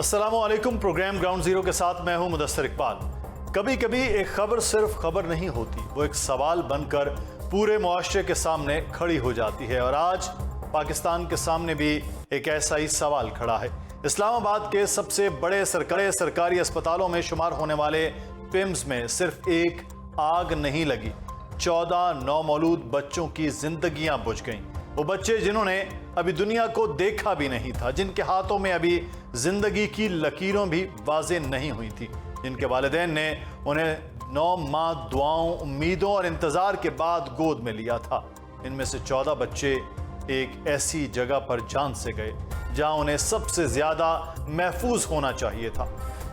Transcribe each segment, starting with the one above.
अस्सलामुअलैकुम। Programme ground zero के साथ मैं हूं मुदस्सिर इकबाल। कभी कभी एक खबर सिर्फ खबर नहीं होती, वो एक सवाल बनकर पूरे मुआशरे के सामने खड़ी हो जाती है। और आज पाकिस्तान के सामने भी एक ऐसा ही सवाल खड़ा है। इस्लामाबाद के सबसे बड़े सरकारी अस्पतालों में शुमार होने वाले पिम्स में सिर्फ एक आग नहीं लगी, 14 नौमौलूद बच्चों की जिंदगियां बुझ गईं। वो बच्चे जिन्होंने अभी दुनिया को देखा भी नहीं था, जिनके हाथों में अभी जिंदगी की लकीरों भी वाज़ेह नहीं हुई थी, जिनके वालिदैन ने उन्हें 9 माह दुआओं, उम्मीदों और इंतज़ार के बाद गोद में लिया था। इनमें से 14 बच्चे एक ऐसी जगह पर जान से गए जहां उन्हें सबसे ज़्यादा महफूज होना चाहिए था।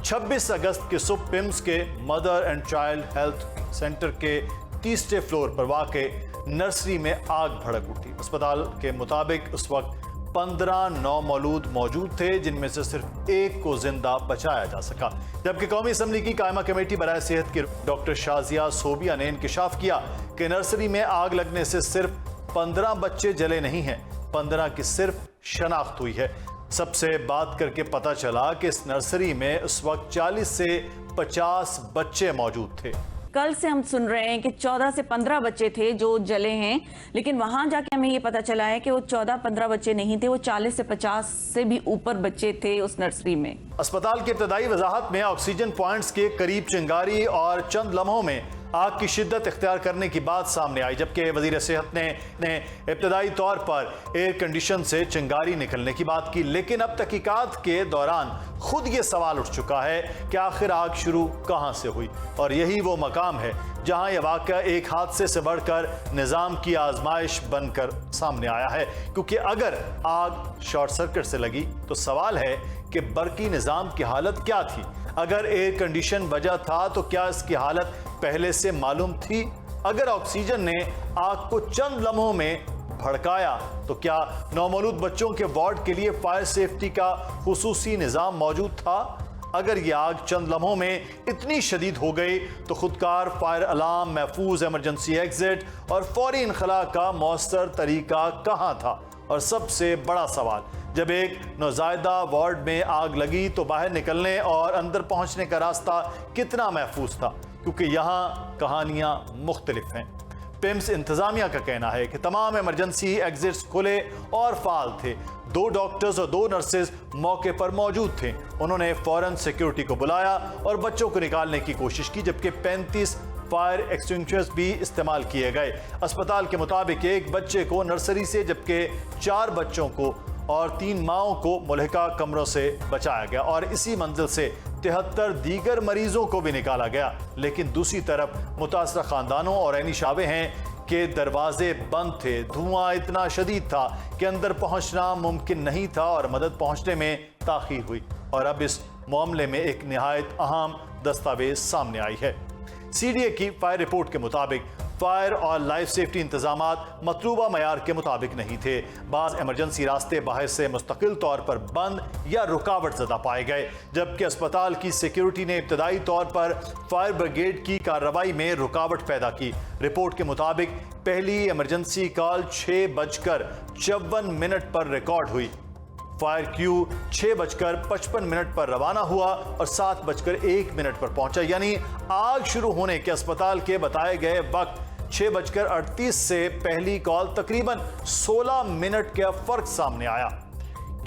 26 अगस्त की सुबह पिम्स के mother and child health centre के तीसरे फ्लोर पर वाक़े नर्सरी में आग भड़क उठी। अस्पताल के मुताबिक उस वक्त 15 नौमौलूद मौजूद थे, जिनमें से सिर्फ एक को जिंदा बचाया जा सका। जबकि कौमी असम्बली की कायमा कमेटी बराए सेहत की डॉक्टर शाजिया सोबिया ने इंकिशाफ किया कि नर्सरी में आग लगने से सिर्फ 15 बच्चे जले नहीं हैं, 15 की सिर्फ शनाख्त हुई है। सबसे बात करके पता चला कि इस नर्सरी में उस वक्त 40 से 50 बच्चे मौजूद थे। कल से हम सुन रहे हैं कि 14 से 15 बच्चे थे जो जले हैं, लेकिन वहां जाके हमें ये पता चला है कि वो 14-15 बच्चे नहीं थे, वो 40 से 50 से भी ऊपर बच्चे थे उस नर्सरी में। अस्पताल की इब्तदाई वजाहत में ऑक्सीजन पॉइंट्स के करीब चिंगारी और चंद लम्हों में आग की शिद्दत इख्तियार करने की बात सामने आई, जबकि वजीर सेहत ने इब्तदाई तौर पर एयर कंडीशन से चिंगारी निकलने की बात की। लेकिन अब तहकीकात के दौरान खुद ये सवाल उठ चुका है कि आखिर आग शुरू कहाँ से हुई। और यही वो मकाम है जहाँ यह वाक़या एक हादसे से बढ़कर निज़ाम की आजमाइश बनकर सामने आया है। क्योंकि अगर आग शॉर्ट सर्किट से लगी तो सवाल है कि बरकी निज़ाम की हालत क्या थी। अगर एयर कंडीशन वजह था तो क्या इसकी हालत पहले से मालूम थी? अगर ऑक्सीजन ने आग को चंद लम्हों में भड़काया तो क्या नौमौलूद बच्चों के वार्ड के लिए फायर सेफ्टी का खुसूसी निज़ाम मौजूद था? अगर ये आग चंद लम्हों में इतनी शदीद हो गई तो खुदकार फायर अलार्म, महफूज इमरजेंसी एग्जिट और फौरी इनखला का मौसर तरीका कहाँ था? और सबसे बड़ा सवाल, जब एक नौज़ायदा वार्ड में आग लगी तो बाहर निकलने और अंदर पहुंचने का रास्ता कितना महफूज था? क्योंकि यहाँ कहानियाँ मुख्तलिफ हैं। पिम्स इंतज़ामिया का कहना है कि तमाम इमरजेंसी एग्जिट्स खुले और फाल थे। 2 डॉक्टर्स और 2 नर्सेज मौके पर मौजूद थे। उन्होंने फौरन सिक्योरिटी को बुलाया और बच्चों को निकालने की कोशिश की, जबकि 35 फायर एक्सटिंग्विशर्स भी इस्तेमाल किए गए। अस्पताल के मुताबिक एक बच्चे को नर्सरी से, जबकि 4 बच्चों को और 3 माओं को मुल्हिका कमरों से बचाया गया और इसी मंजिल से 73 दीगर मरीजों को भी निकाला गया। लेकिन दूसरी तरफ मुतासरा खानदानों और ऐनी शावे हैं कि दरवाजे बंद थे, धुआं इतना शदीद था कि अंदर पहुंचना मुमकिन नहीं था और मदद पहुंचने में ताखीर हुई। और अब इस मामले में एक निहायत अहम दस्तावेज सामने आई है। CDA की फायर रिपोर्ट के मुताबिक फायर और लाइफ सेफ्टी इंतजामात मतलूबा मयार के मुताबिक नहीं थे। बाज़ इमरजेंसी रास्ते बाहर से मुस्तकिल तौर पर बंद या रुकावट ज़दा पाए गए, जबकि अस्पताल की सिक्योरिटी ने इब्तदाई तौर पर फायर ब्रिगेड की कार्रवाई में रुकावट पैदा की। रिपोर्ट के मुताबिक पहली इमरजेंसी कॉल 6:54 पर रिकॉर्ड हुई। फायर क्यू 6:55 पर रवाना हुआ और 7:01 पर पहुंचा, यानी आग शुरू होने के अस्पताल के बताए गए वक्त 6:38 से पहली कॉल तकरीबन 16 मिनट का फर्क सामने आया।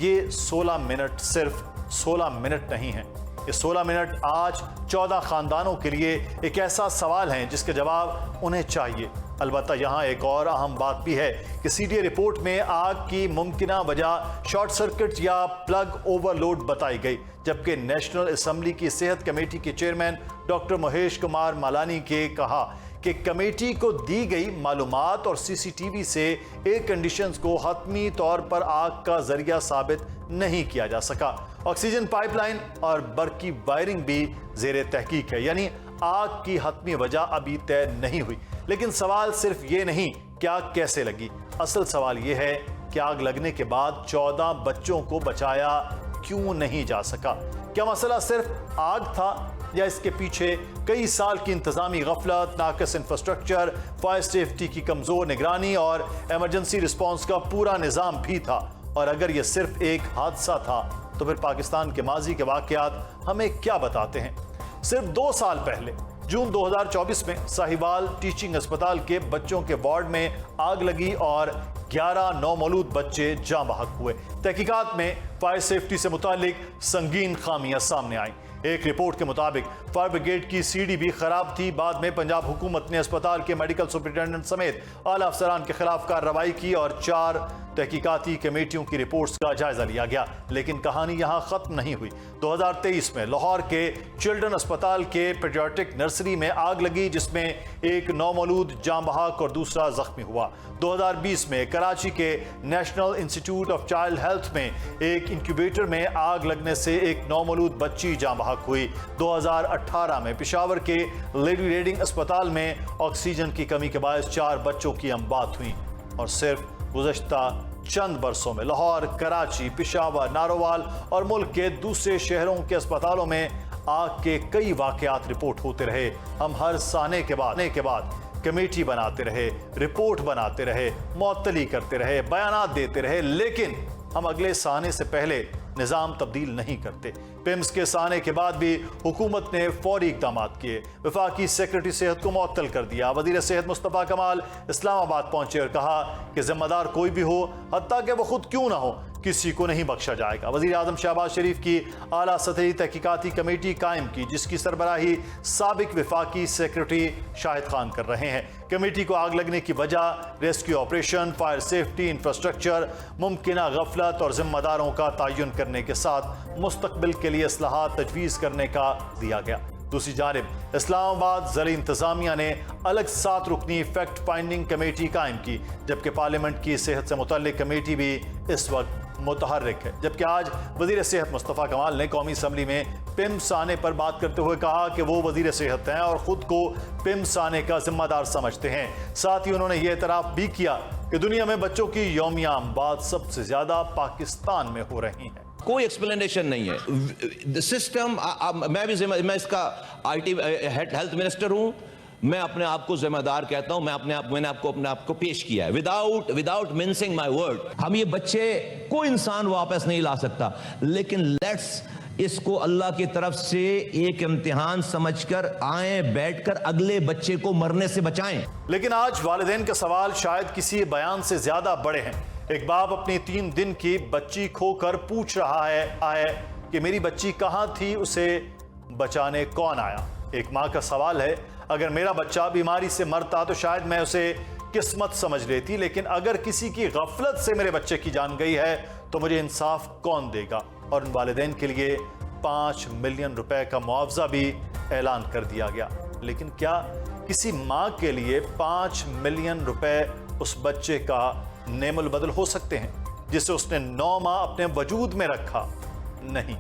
ये 16 मिनट सिर्फ 16 मिनट नहीं है, ये 16 मिनट आज 14 खानदानों के लिए एक ऐसा सवाल है जिसके जवाब उन्हें चाहिए। अलबत्ता यहाँ एक और अहम बात भी है कि CDA रिपोर्ट में आग की मुमकिना वजह शॉर्ट सर्किट या प्लग ओवरलोड बताई गई, जबकि नेशनल असम्बली की सेहत कमेटी के चेयरमैन डॉक्टर महेश कुमार मालानी के कहा कि कमेटी को दी गई मालूमात और CCTV से एयर कंडीशंस को हतमी तौर पर आग का जरिया साबित नहीं किया जा सका। ऑक्सीजन पाइपलाइन और बरकी वायरिंग भी जेर तहकीक है, यानी आग की हतमी वजह अभी तय नहीं हुई। लेकिन सवाल सिर्फ ये नहीं कि आग कैसे लगी, असल सवाल ये है कि आग लगने के बाद 14 बच्चों को बचाया क्यों नहीं जा सका? क्या मसला सिर्फ आग था या इसके पीछे कई साल की इंतजामी गफलत, नाकिस इंफ्रास्ट्रक्चर, फायर सेफ्टी की कमजोर निगरानी और इमरजेंसी रिस्पॉन्स का पूरा निज़ाम भी था? और अगर यह सिर्फ एक हादसा था तो फिर पाकिस्तान के माजी के वाकयात हमें क्या बताते हैं? सिर्फ 2 साल पहले जून 2024 में साहिवाल टीचिंग अस्पताल के बच्चों के वार्ड में आग लगी और 11 नौमौलूद बच्चे जाँ बहक हुए। तहकीकात में फायर सेफ्टी से मुतालिक संगीन खामियां सामने आई। एक रिपोर्ट के मुताबिक फायर ब्रिगेड की सीढ़ी भी खराब थी। बाद में पंजाब हुकूमत ने अस्पताल के मेडिकल सुपरिटेंडेंट समेत आला अफसरान के खिलाफ कार्रवाई की और 4 तहकीकाती कमेटियों की रिपोर्ट्स का जायजा लिया गया। लेकिन कहानी यहां खत्म नहीं हुई। 2023 में लाहौर के चिल्ड्रन अस्पताल के पेडियाट्रिक नर्सरी में आग लगी, जिसमें एक नौमौलूद जाँ बहक और दूसरा जख्मी हुआ। 2020 में कराची के national institute of child health में एक इंक्यूबेटर में आग लगने से एक नौमौलूद बच्ची जाँ बहक हुई। 2018 में पेशावर के लेडी रेडिंग अस्पताल में ऑक्सीजन की कमी के बायस 4 बच्चों की अमवात हुई। और सिर्फ गुज़श्ता चंद बरसों में लाहौर, कराची, पेशावर, नारोवाल और मुल्क के दूसरे शहरों के अस्पतालों में आग के कई वाकयात रिपोर्ट होते रहे। हम हर साने के बाद कमेटी बनाते रहे, रिपोर्ट बनाते रहे, मुअत्तली करते रहे, बयानात देते रहे, लेकिन हम अगले साने से पहले निज़ाम तब्दील नहीं करते। पिम्स के साने के बाद भी हुकूमत ने फौरी इक़दाम किए। वफाकी सेक्रेटरी सेहत को मुअत्तल कर दिया। वज़ीर सेहत मुस्तफ़ा कमाल इस्लामाबाद पहुंचे और कहा कि जिम्मेदार कोई भी हो, हत्ता कि वो खुद क्यों ना हो, किसी को नहीं बख्शा जाएगा। वज़ीर आज़म शहबाज शरीफ की आला सतही तहकीकाती कमेटी कायम की, जिसकी सरबराही साबिक वफाकी सेक्रेटरी शाहिद खान कर रहे हैं। कमेटी को आग लगने की वजह, rescue operation, fire safety, infrastructure, मुमकिना गफलत और जिम्मेदारों का तयन करने के साथ मुस्तकबिल के लिए इस्लाहात तजवीज़ करने का दिया गया। दूसरी जानिब इस्लामाबाद ज़िला इंतज़ामिया ने अलग 7 रुकनी फैक्ट फाइंडिंग कमेटी कायम की, जबकि पार्लियामेंट की सेहत से मुतल्लिक कमेटी भी इस वक्त मुतहर्रिक है। जबकि आज वज़ीर सेहत मुस्तफ़ा कमाल ने कौमी असम्बली में पिम्स आने पर बात करते हुए कहा कि वो वज़ीर सेहत हैं और ख़ुद को पिम्स आने का जिम्मेदार समझते हैं। साथ ही उन्होंने ये एतराफ़ भी किया कि दुनिया में बच्चों की यौमिया अमवात सबसे ज़्यादा पाकिस्तान में हो रही हैं। कोई एक्सप्लेनेशन नहीं है। सिस्टम मैं इसका आईटी हेल्थ मिनिस्टर हूं, मैं अपने आप को जिम्मेदार कहता हूं। मैंने अपने आप को पेश किया है विदाउट मिंसिंग माय वर्ड। हम ये बच्चे कोई इंसान वापस नहीं ला सकता, लेकिन लेट्स इसको अल्लाह की तरफ से एक इम्तिहान समझकर आए, बैठकर अगले बच्चे को मरने से बचाएं। लेकिन आज वालिदैन का सवाल शायद किसी बयान से ज्यादा बड़े हैं। एक बाप अपनी 3 दिन की बच्ची खोकर पूछ रहा है कि मेरी बच्ची कहां थी, उसे बचाने कौन आया। एक मां का सवाल है, अगर मेरा बच्चा बीमारी से मरता तो शायद मैं उसे किस्मत समझ लेती, लेकिन अगर किसी की गफलत से मेरे बच्चे की जान गई है तो मुझे इंसाफ कौन देगा। और उन वालिदैन के लिए 5 मिलियन रुपए का मुआवजा भी ऐलान कर दिया गया। लेकिन क्या किसी मां के लिए 5 मिलियन रुपए उस बच्चे का नेमुल बदल हो सकते हैं जिसे उसने 9 माह अपने वजूद में रखा? नहीं।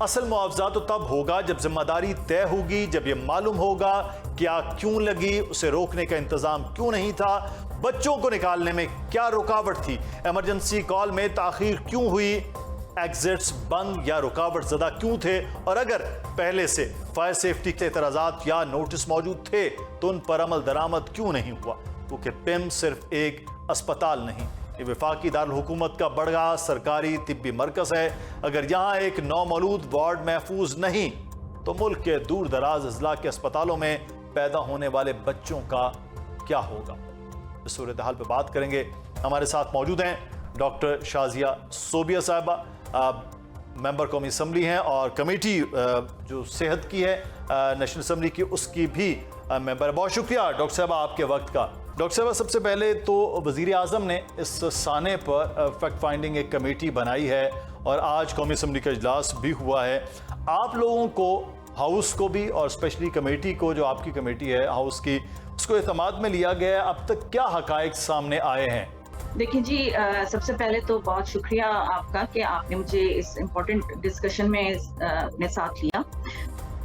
असल मुआवजा तो तब होगा जब जिम्मेदारी तय होगी, जब यह मालूम होगा क्या क्यों लगी, उसे रोकने का इंतजाम क्यों नहीं था, बच्चों को निकालने में क्या रुकावट थी, इमरजेंसी कॉल में ताखीर क्यों हुई, एग्जिट्स बंद या रुकावट ज़दा क्यों थे, और अगर पहले से फायर सेफ्टी के एतराज़ात या नोटिस मौजूद थे तो उन पर अमल दरामद क्यों नहीं हुआ। क्योंकि पिम सिर्फ एक अस्पताल नहीं, ये वफाकी दारुल हुकूमत का बड़गा सरकारी तिब्बी मरकज़ है। अगर यहाँ एक नौमौलूद वार्ड महफूज नहीं तो मुल्क के दूर दराज अजला के अस्पतालों में पैदा होने वाले बच्चों का क्या होगा। इस सूरत हाल पर बात करेंगे। हमारे साथ मौजूद हैं डॉक्टर शाजिया सोबिया साहिबा, मेंबर कौमी असम्बली हैं और कमेटी जो सेहत की है नेशनल असम्बली की, उसकी भी मेंबर। बहुत शुक्रिया डॉक्टर साहब आपके वक्त का। डॉक्टर साहब, सबसे पहले तो वज़ीर आज़म ने इस साने पर फैक्ट फाइंडिंग एक कमेटी बनाई है और आज कौमी असम्बली का इजलास भी हुआ है। आप लोगों को, हाउस को भी और स्पेशली कमेटी को, जो आपकी कमेटी है हाउस की, उसको एतमाद में लिया गया है। अब तक क्या हकायक सामने आए हैं? देखिए जी, सबसे पहले तो बहुत शुक्रिया आपका कि आपने मुझे इस इम्पोर्टेंट डिस्कशन में अपने साथ लिया।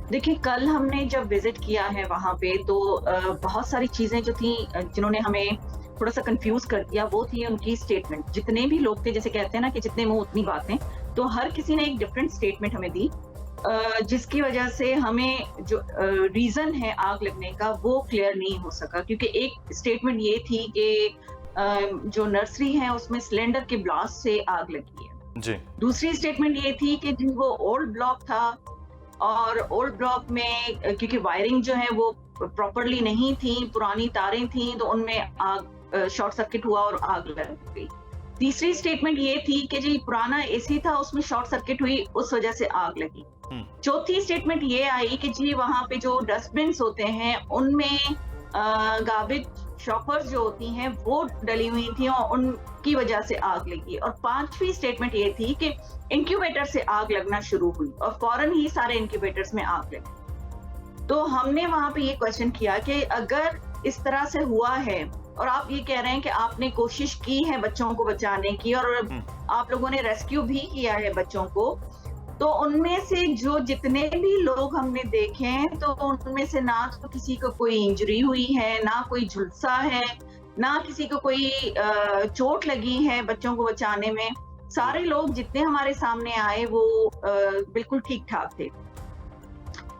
देखिए, कल हमने जब विजिट किया है वहाँ पे तो बहुत सारी चीज़ें जो थी जिन्होंने हमें थोड़ा सा कंफ्यूज कर दिया, वो थी उनकी स्टेटमेंट। जितने भी लोग थे, जैसे कहते हैं ना कि जितने मुंह उतनी बातें, तो हर किसी ने एक डिफरेंट स्टेटमेंट हमें दी, जिसकी वजह से हमें जो रीज़न है आग लगने का वो क्लियर नहीं हो सका। क्योंकि एक स्टेटमेंट ये थी कि जो नर्सरी है उसमें सिलेंडर के ब्लास्ट से आग लगी है, जी। दूसरी स्टेटमेंट ये थी कि जी वो ओल्ड ब्लॉक था और ओल्ड ब्लॉक में क्योंकि वायरिंग जो है वो प्रॉपरली नहीं थी, पुरानी तारें थी, तो उनमें आग शॉर्ट सर्किट हुआ और आग लग गई। तीसरी स्टेटमेंट ये थी कि जी पुराना एसी था, उसमें शॉर्ट सर्किट हुई, उस वजह से आग लगी। चौथी स्टेटमेंट ये आई कि जी वहां पे जो डस्टबिन होते हैं उनमें गार्बेज शॉपर्स जो होती हैं वो डली हुई थी और उनकी वजह से आग लगी। और पांचवी स्टेटमेंट ये थी कि इंक्यूबेटर से आग लगना शुरू हुई और फौरन ही सारे इंक्यूबेटर्स में आग लगी। तो हमने वहां पे ये क्वेश्चन किया कि अगर इस तरह से हुआ है और आप ये कह रहे हैं कि आपने कोशिश की है बच्चों को बचाने की और आप लोगों ने रेस्क्यू भी किया है बच्चों को, तो उनमें से जो जितने भी लोग हमने देखे हैं तो उनमें से ना तो किसी को कोई इंजरी हुई है, ना कोई झुलसा है, ना किसी को कोई चोट लगी है बच्चों को बचाने में। सारे लोग जितने हमारे सामने आए वो बिल्कुल ठीक ठाक थे।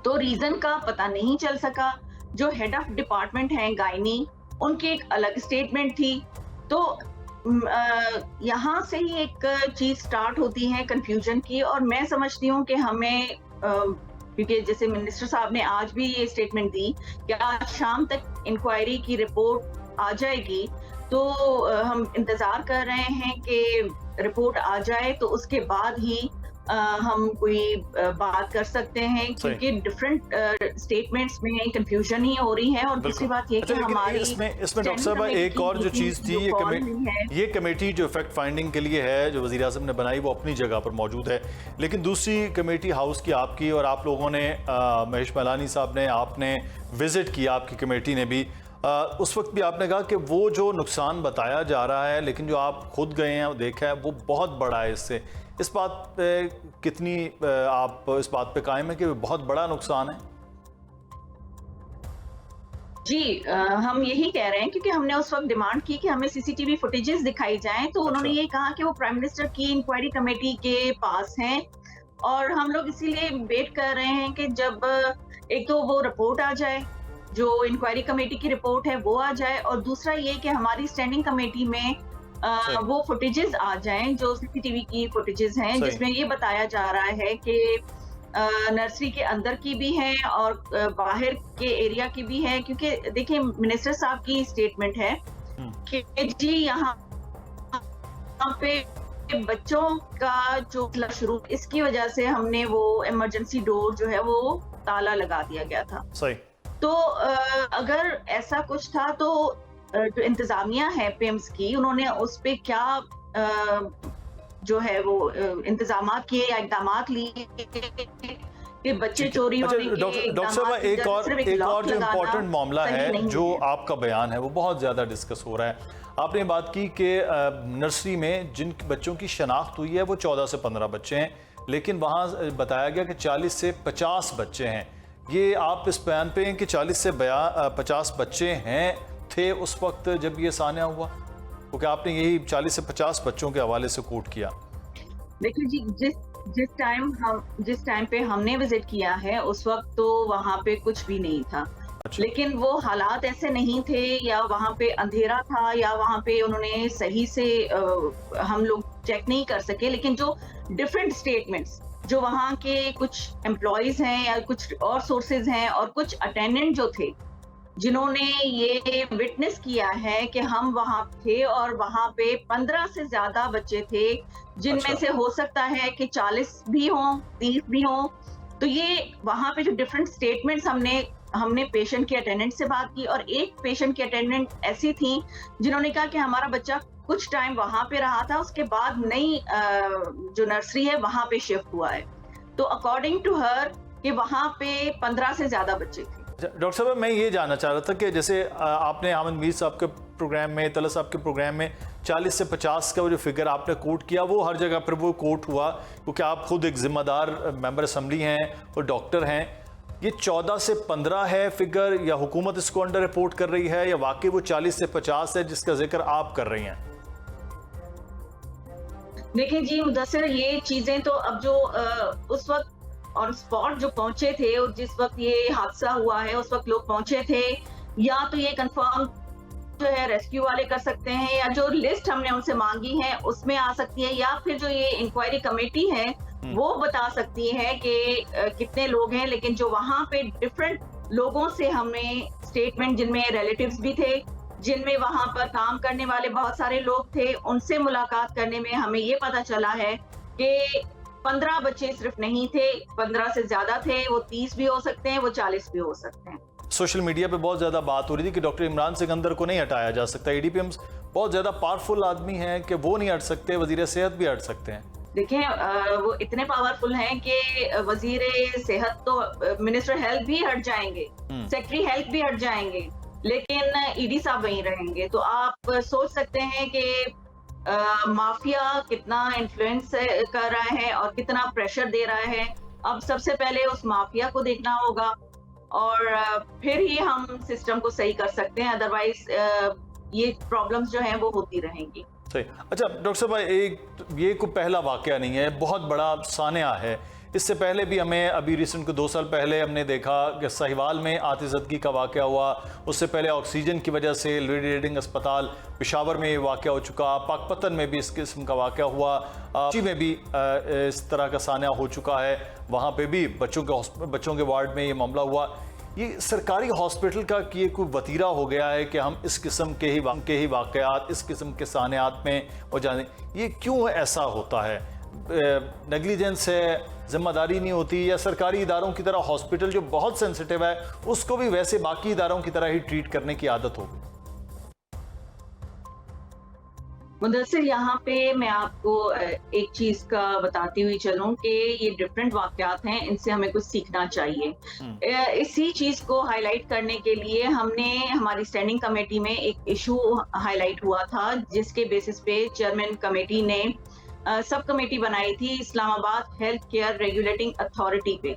तो रीजन का पता नहीं चल सका। जो हेड ऑफ डिपार्टमेंट है गायनी, उनकी एक अलग स्टेटमेंट थी। तो यहाँ से ही एक चीज स्टार्ट होती है कंफ्यूजन की। और मैं समझती हूँ कि हमें क्योंकि जैसे मिनिस्टर साहब ने आज भी ये स्टेटमेंट दी कि आज शाम तक इंक्वायरी की रिपोर्ट आ जाएगी, तो हम इंतजार कर रहे हैं कि रिपोर्ट आ जाए तो उसके बाद ही हम कोई बात कर सकते हैं, क्योंकि डिफरेंट स्टेटमेंट्स में कंफ्यूजन ही हो रही है। और दूसरी बात ये कि हमारी इसमें डॉक्टर साहब एक और जो चीज थी, ये कमेटी जो फैक्ट फाइंडिंग के लिए है जो वज़ीर आज़म ने बनाई वो अपनी जगह पर मौजूद है, लेकिन दूसरी कमेटी हाउस की आपकी और आप लोगों ने महेश मलानी साहब ने आपने विजिट किया, आपकी कमेटी ने भी उस वक्त भी आपने कहा कि वो जो नुकसान बताया जा रहा है लेकिन जो आप खुद गए हैं वो देखा है वो बहुत बड़ा है। इससे इस बात पे कितनी आप इस बात पे कायम है कि बहुत बड़ा नुकसान है? जी हम यही कह रहे हैं क्योंकि हमने उस वक्त डिमांड की कि हमें सीसीटीवी फुटेजेस दिखाई जाएं, तो उन्होंने ये कहा कि वो प्राइम मिनिस्टर की इंक्वायरी कमेटी के पास हैं और हम लोग इसीलिए वेट कर रहे हैं कि जब एक तो वो रिपोर्ट आ जाए, जो इंक्वायरी कमेटी की रिपोर्ट है वो आ जाए, और दूसरा ये कि हमारी स्टैंडिंग कमेटी में वो फुटेजेस आ जाएं जो सीसीटीवी की फुटेजेस हैं, जिसमें ये बताया जा रहा है कि नर्सरी के अंदर की भी है और बाहर के एरिया की भी है। क्योंकि देखिए मिनिस्टर साहब की स्टेटमेंट है कि जी यहाँ पे बच्चों का जो शुरू, इसकी वजह से हमने वो इमरजेंसी डोर जो है वो ताला लगा दिया गया था। सही। तो अगर ऐसा कुछ था तो जो इंतजामिया है पिम्स की, उन्होंने उस पे क्या जो है वो इंतजामात किए या इकदामात लिए कि बच्चे चोरी होने के। डॉक्टर साहब एक और जो इम्पोर्टेंट मामला है जो आपका बयान है वो बहुत ज़्यादा डिस्कस हो रहा है। आपने बात की कि नर्सरी में जिन बच्चों की शनाख्त हुई है वो 14 से 15 बच्चे हैं, लेकिन वहाँ बताया गया कि 40 से 50 बच्चे हैं। ये आप इस बयान पे हैं कि 40 से 50 बच्चे हैं थे उस वक्त जब ये सान्या हुआ, क्योंकि आपने यही 40 से 50 बच्चों के हवाले से कोट किया। देखिए जी, जिस टाइम पे हमने विजिट किया है उस वक्त तो वहाँ पे कुछ भी नहीं था। अच्छा। लेकिन वो हालात ऐसे नहीं थे या वहाँ पे अंधेरा था या वहाँ पे उन्होंने सही से हम लोग चेक नहीं कर सके। लेकिन जो डिफरेंट स्टेटमेंट्स जो वहाँ के कुछ एम्प्लॉयज हैं या कुछ और सोर्सेज हैं और कुछ अटेंडेंट जो थे जिन्होंने ये विटनेस किया है कि हम वहाँ थे और वहाँ पे 15 से ज्यादा बच्चे थे, जिनमें से हो सकता है कि 40 भी हों, 30 भी हों। तो ये वहाँ पे जो डिफरेंट स्टेटमेंट्स हमने पेशेंट के अटेंडेंट से बात की, और एक पेशेंट की अटेंडेंट ऐसी थी जिन्होंने कहा कि हमारा बच्चा कुछ टाइम वहाँ पे रहा था, उसके बाद नई जो नर्सरी है वहाँ पे शिफ्ट हुआ है। तो अकॉर्डिंग टू हर कि वहाँ पे 15 से ज्यादा बच्चे थे। डॉक्टर साहब मैं ये जानना चाह रहा था कि जैसे आपने अहमद मीर साहब के प्रोग्राम में, तला साहब के प्रोग्राम में 40 से 50 का वो जो फिगर आपने कोट किया वो हर जगह पर वो कोट हुआ, क्योंकि आप खुद एक जिम्मेदार मेंबर असम्बली हैं और डॉक्टर हैं। ये 14 से 15 है फिगर या हुकूमत इसको अंडर रिपोर्ट कर रही है या वाकई वो 40 से 50 है जिसका जिक्र आप कर रही हैं? देखिए जी मुदस्सिर, ये चीजें तो अब जो उस वक्त और स्पॉट जो पहुंचे थे और जिस वक्त ये हादसा हुआ है उस वक्त लोग पहुंचे थे, या तो ये कंफर्म जो है रेस्क्यू वाले कर सकते हैं, या जो लिस्ट हमने उनसे मांगी है उसमें आ सकती है, या फिर जो ये इंक्वायरी कमेटी है वो बता सकती है कि कितने लोग हैं। लेकिन जो वहां पे डिफरेंट लोगों से हमें स्टेटमेंट, जिनमें रिलेटिव्स भी थे, जिनमें वहां पर काम करने वाले बहुत सारे लोग थे, उनसे मुलाकात करने में हमें ये पता चला है कि 15 बच्चे सिर्फ नहीं थे, 15 से ज्यादा थे। वो 30 भी हो सकते हैं, वो 40 भी हो सकते हैं। सोशल मीडिया पे बहुत ज्यादा बात हो रही थी कि डॉक्टर इमरान सिकंदर को नहीं हटाया जा सकता। एडीपीएम्स बहुत ज्यादा पावरफुल आदमी हैं कि वो नहीं हट सकते, वजीर सेहत भी हट सकते हैं। देखिए, वो इतने पावरफुल हैं कि वजीर सेहत तो, मिनिस्टर हेल्थ भी हट जाएंगे, सेक्रेटरी हेल्थ भी हट जाएंगे, लेकिन ईडी साहब वहीं रहेंगे। तो आप सोच सकते हैं कि माफिया कितना इन्फ्लुएंस कर रहा है और कितना प्रेशर दे रहा है। अब सबसे पहले उस माफिया को देखना होगा और फिर ही हम सिस्टम को सही कर सकते हैं, अदरवाइज ये प्रॉब्लम्स जो हैं वो होती रहेंगी। सही। अच्छा डॉक्टर साहब, ये कोई पहला वाकया नहीं है, बहुत बड़ा सान्या है। इससे पहले भी हमें अभी रिसेंट को 2 साल पहले हमने देखा कि साहिवाल में आतिशज़दगी का वाकया हुआ। उससे पहले ऑक्सीजन की वजह से लेडी रीडिंग अस्पताल पेशावर में ये वाकया हो चुका, पाकपतन में भी इस किस्म का वाकया हुआ, जी में भी इस तरह का सान्या हो चुका है। वहाँ पे भी बच्चों के वार्ड में ये मामला हुआ। ये सरकारी हॉस्पिटल का ये कोई वतीरा हो गया है कि हम इस किस्म के ही वाकयात, इस किस्म के सान्यात में हो जाने। ये क्यों ऐसा होता है? नेग्लिजेंस है, जिम्मेदारी नहीं होती, या सरकारी इदारों की तरह हॉस्पिटल जो बहुत सेंसिटिव है उसको भी वैसे बाकी इदारों की तरह ही ट्रीट करने की आदत होगी? मुदस्सिर, यहाँ पे मैं आपको एक चीज का बताती हुई चलूं कि ये डिफरेंट वाकयात हैं, इनसे हमें कुछ सीखना चाहिए। इसी चीज को हाईलाइट करने के लिए हमने हमारी स्टैंडिंग कमेटी में एक इशू हाईलाइट हुआ था, जिसके बेसिस पे चेयरमैन कमेटी ने सब कमेटी बनाई थी Islamabad health care regulating authority पे,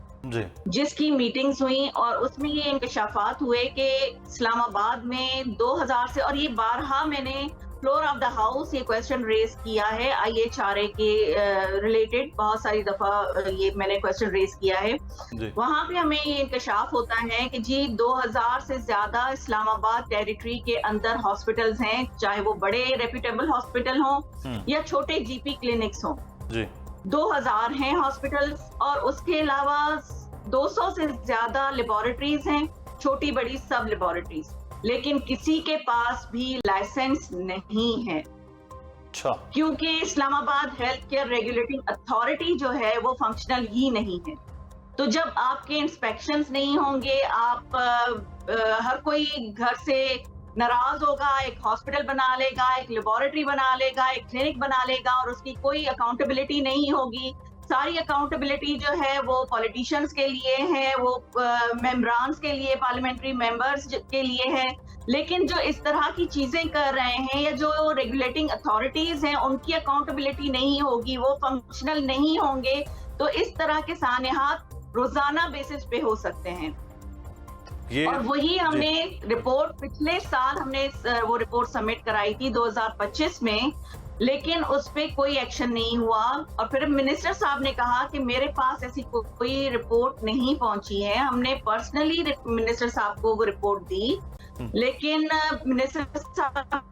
जिसकी मीटिंग्स हुई और उसमें ये इंकशाफात हुए कि इस्लामाबाद में 2000 से, और ये बारहा मैंने फ्लोर ऑफ द हाउस ये क्वेश्चन रेज किया है IHRA के रिलेटेड, बहुत सारी दफा ये मैंने क्वेश्चन रेज किया है। वहां पे हमें ये इंकशाफ होता है कि जी 2000 से ज्यादा इस्लामाबाद टेरिटरी के अंदर हॉस्पिटल्स हैं, चाहे वो बड़े रेप्यूटेबल हॉस्पिटल हों या छोटे GP क्लिनिक्स हों। 2000 हैं हॉस्पिटल्स, और उसके अलावा 200 से ज्यादा लेबोरेटरीज हैं, छोटी बड़ी सब लेबोरेटरीज, लेकिन किसी के पास भी लाइसेंस नहीं है। क्योंकि Islamabad health care regulating authority जो है वो फंक्शनल ही नहीं है। तो जब आपके इंस्पेक्शंस नहीं होंगे, आप हर कोई घर से नाराज होगा, एक हॉस्पिटल बना लेगा, एक लेबोरेटरी बना लेगा, एक क्लिनिक बना लेगा, और उसकी कोई अकाउंटेबिलिटी नहीं होगी। सारी अकाउंटेबिलिटी जो है वो पॉलिटिशियंस के लिए है, वो मेंबरान्स के लिए, पार्लियामेंट्री मेंबर्स के लिए है। लेकिन जो इस तरह की चीजें कर रहे हैं, या जो रेगुलेटिंग अथॉरिटीज हैं, उनकी अकाउंटेबिलिटी नहीं होगी, वो फंक्शनल नहीं होंगे, तो इस तरह के सान्यात रोजाना बेसिस पे हो सकते हैं। और वही हमने रिपोर्ट पिछले साल हमने वो रिपोर्ट सबमिट कराई थी 2025 में, लेकिन उस पे कोई एक्शन नहीं हुआ। और फिर मिनिस्टर साहब ने कहा कि मेरे पास ऐसी कोई रिपोर्ट नहीं पहुंची है। हमने पर्सनली मिनिस्टर साहब को वो रिपोर्ट दी, लेकिन मिनिस्टर साहब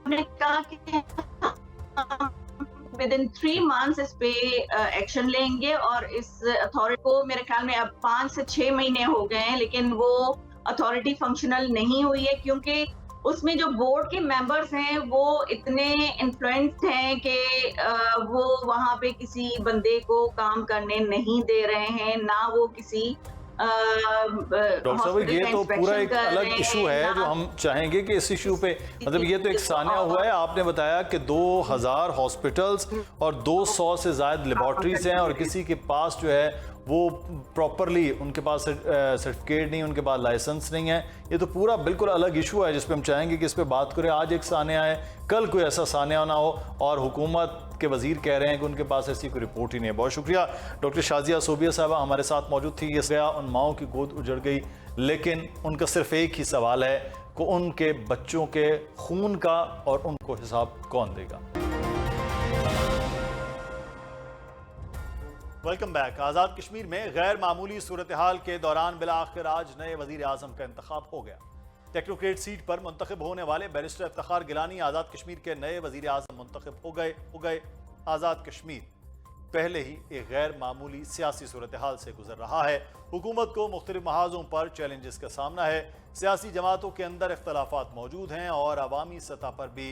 ने कहा कि विदिन 3 months इस पे एक्शन लेंगे, और इस अथॉरिटी को मेरे ख्याल में अब 5 से 6 महीने हो गए हैं, लेकिन वो अथॉरिटी फंक्शनल नहीं हुई है, क्योंकि उसमें जो बोर्ड के मेंबर्स हैं वो इतने इन्फ्लुएंस्ड हैं कि वो वहां पे किसी बंदे को काम करने नहीं दे रहे हैं, ना वो किसी डॉक्टर साहब, ये तो पूरा एक अलग इशू है जो हम चाहेंगे कि इस इशू पे, मतलब ये तो एक सान्या हुआ है। आपने बताया कि 2000 हॉस्पिटल्स और 200 से ज्यादा लेबोरेटरीज हैं, और किसी के पास जो है वो प्रॉपरली उनके पास सर्टिफिकेट नहीं, उनके पास लाइसेंस नहीं है। ये तो पूरा बिल्कुल अलग इशू है जिस पे हम चाहेंगे कि इस पे बात करें। आज एक सान्या है, कल कोई ऐसा सान्या ना हो, और हुकूमत के वजीर कह रहे हैं कि उनके पास ऐसी कोई रिपोर्ट ही नहीं है। बहुत शुक्रिया। डॉक्टर शाजिया सोबिया साहबा हमारे साथ मौजूद थी। इस गया उन माओं की गोद उजड़ गई, लेकिन उनका सिर्फ एक ही सवाल है कि उनके बच्चों के खून का और उनको हिसाब कौन देगा। Welcome back. आज़ाद कश्मीर में गैर मामूली सूरत हाल के दौरान बिलाखिर आज नए वजीर आज़म का इंतखाब हो गया। टेक्नोक्रेट सीट पर मुंतखब होने वाले बैरिस्टर इफ्तिखार गिलानी आज़ाद कश्मीर के नए वजीर आज़म मुंतखब हो गए। आज़ाद कश्मीर पहले ही एक गैर मामूली सियासी सूरत हाल से गुजर रहा है। हुकूमत को मुख्तलिफ महाजों पर चैलेंजेस का सामना है। सियासी जमातों के अंदर इख्तलाफात मौजूद हैं और अवामी सतह पर भी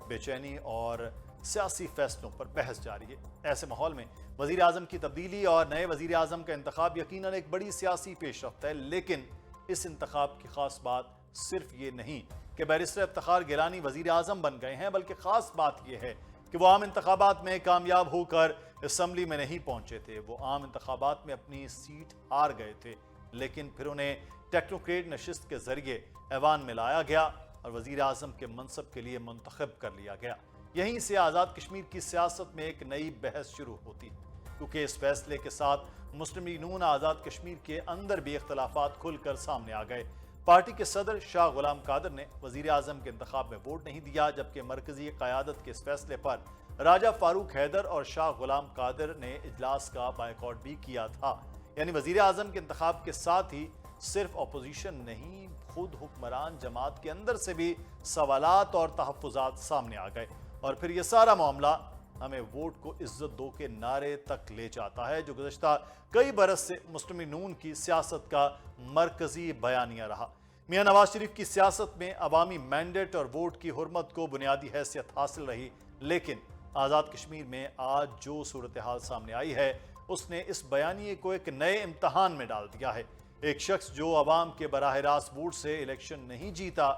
बेचैनी और सियासी फैसलों पर बहस जारी है। ऐसे माहौल में वजीर आज़म की तब्दीली और नए वजीर आज़म का इंतखाब यकीनन एक बड़ी सियासी पेशरफ्त है, लेकिन इस इंतखाब की खास बात सिर्फ ये नहीं कि बैरिस्टर इफ्तिखार गिलानी वजीर आज़म बन गए हैं, बल्कि खास बात यह है कि वो आम इंतखाबात में कामयाब होकर असम्बली में नहीं पहुंचे थे। वो आम इंतखाबात में अपनी सीट हार गए थे, लेकिन फिर उन्हें टेक्नोक्रेट नशिस्त के जरिए ऐवान में लाया गया और वजीर आज़म के मनसब के लिए मुंतखब कर लिया गया। यहीं से आज़ाद कश्मीर की सियासत में एक नई बहस शुरू होती है, क्योंकि इस फैसले के साथ मुस्लिम लीग नून आज़ाद कश्मीर के अंदर भी इख्तलाफात खुलकर सामने आ गए। पार्टी के सदर शाह गुलाम कादर ने वजीर आज़म के इंतखाब में वोट नहीं दिया, जबकि मरकजी क़यादत के इस फैसले पर राजा फारूक हैदर और शाह गुलाम कादर ने इजलास का बायकॉट भी किया था। यानी वजीर आज़म के इंतखाब के साथ ही सिर्फ अपोजिशन नहीं, खुद हुक्मरान जमात के अंदर से भी सवालात और तहफ़्फ़ुज़ात सामने आ गए। और फिर ये सारा मामला हमें वोट को इज्जत दो के नारे तक ले जाता है, जो गुज़श्ता कई बरस से मुस्लिम लीग नून की सियासत का मरकजी बयानिया रहा। मियां नवाज शरीफ की सियासत में अवामी मैंडेट और वोट की हुर्मत को बुनियादी हैसियत हासिल रही, लेकिन आज़ाद कश्मीर में आज जो सूरत हाल सामने आई है उसने इस बयानिए को एक नए इम्तहान में डाल दिया है। एक शख्स जो अवाम के बराह रास्त वोट से इलेक्शन नहीं जीता,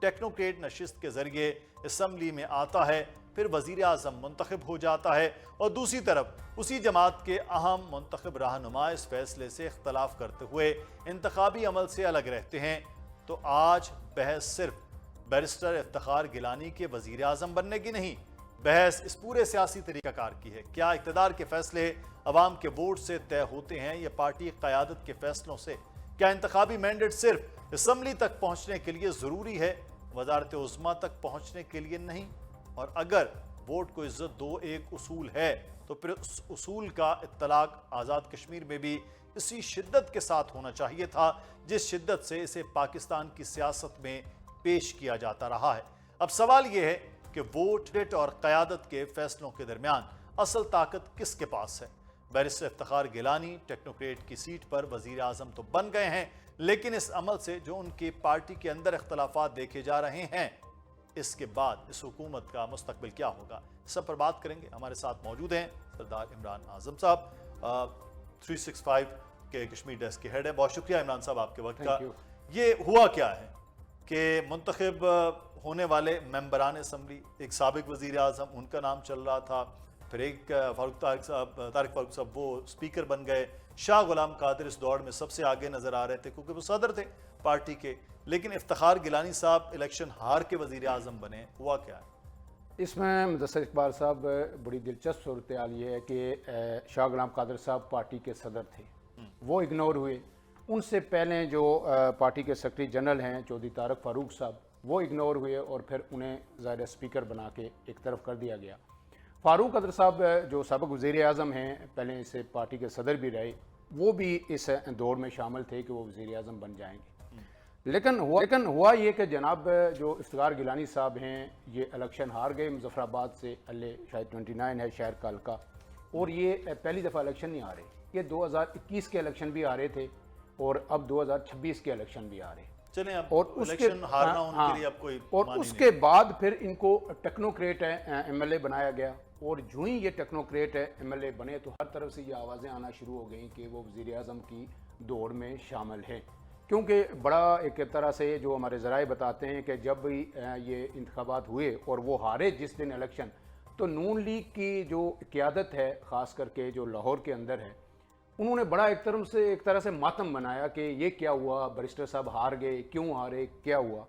टेक्नोक्रेट नशिस्त के जरिए असम्बली में आता है, फिर वजीर आज़म मुंतखब हो जाता है और दूसरी तरफ उसी जमात के अहम मुंतखब रहनुमा इस फैसले से इख्तलाफ करते हुए इंतखाबी अमल से अलग रहते हैं, तो आज बहस सिर्फ बैरिस्टर इफ्तिखार गिलानी के वजीर आज़म बनने की नहीं, बहस इस पूरे सियासी तरीक़ाकार की है। क्या इक़्तिदार के फैसले अवाम के वोट से तय होते हैं या पार्टी क़यादत के फैसलों से? क्या इंतखाबी मैंडेट सिर्फ असम्बली तक पहुँचने के लिए ज़रूरी है, वज़ारत उज़्मा तक पहुँचने के लिए नहीं? और अगर वोट को इज्जत दो एक उसूल है, तो फिर उस उसूल का इत्तलाक आज़ाद कश्मीर में भी इसी शिद्दत के साथ होना चाहिए था जिस शिद्दत से इसे पाकिस्तान की सियासत में पेश किया जाता रहा है। अब सवाल यह है कि वोट और क़यादत के फैसलों के दरमियान असल ताकत किसके पास है? बैरिस्टर इफ्तिखार गिलानी टेक्नोक्रेट की सीट पर वजीर आज़म तो बन गए हैं, लेकिन इस अमल से जो उनकी पार्टी के अंदर इख्तलाफात देखे जा रहे हैं, इसके बाद इस हुकूमत का मुस्तकबिल क्या होगा, सब पर बात करेंगे। हमारे साथ मौजूद हैं सरदार इमरान आज़म साहब, 365 के कश्मीर डेस्क के हेड है। बहुत शुक्रिया इमरान साहब आपके वक्त का। ये हुआ क्या है कि मुंतखब होने वाले मेंबरान असम्बली, एक साबिक वजीर आज़म उनका नाम चल रहा था, फिर एक तारिक फारूक साहब वो स्पीकर बन गए, शाह गुलाम कादर इस दौड़ में सबसे आगे नज़र आ रहे थे क्योंकि वो सदर थे पार्टी के, लेकिन इफ्तिखार गिलानी साहब इलेक्शन हार के वजीर आज़म बने। हुआ क्या है इसमें? मुदस्सिर इकबाल साहब, बड़ी दिलचस्प सूरत हाल ये है कि शाह गुलाम कादर साहब पार्टी के सदर थे, वो इग्नोर हुए। उनसे पहले जो पार्टी के सेक्रेटरी जनरल हैं चौधरी तारिक फारूक साहब, वो इग्नोर हुए और फिर उन्हें ज़ाहिर स्पीकर बना के एक तरफ कर दिया गया। फारूक कादर साहब जो साबिक वज़ीर आज़म हैं, पहले से पार्टी के सदर भी रहे, वो भी इस दौड़ में शामिल थे कि वो वज़ीर आज़म बन जाएंगे। लेकिन हुआ ये कि जनाब जो इफ्तिखार गिलानी साहब हैं, ये इलेक्शन हार गए मुजफ्फराबाद से, अल्ले शायद 29 है शहर कालका, और ये पहली दफ़ा इलेक्शन नहीं आ रहे, ये 2021 के इलेक्शन भी आ रहे थे और अब 2026 के इलेक्शन भी आ रहे। चलें, अब और उसके हारना उनके लिए अब कोई और उसके बाद फिर इनको टेक्नोक्रेट एमएलए बनाया गया, और जो ही ये टेक्नोक्रेट एमएलए बने तो हर तरफ से ये आवाज़ें आना शुरू हो गई कि वो वज़ीर आज़म की दौड़ में शामिल हैं। क्योंकि बड़ा एक तरह से जो हमारे ज़राए बताते हैं कि जब भी ये इंतखाबात हुए और वो हारे जिस दिन इलेक्शन, तो नून लीग की जो क़यादत है ख़ास करके जो लाहौर के अंदर है, उन्होंने बड़ा एक तरह से मातम बनाया कि ये क्या हुआ, बैरिस्टर साहब हार गए, क्यों हारे, क्या हुआ।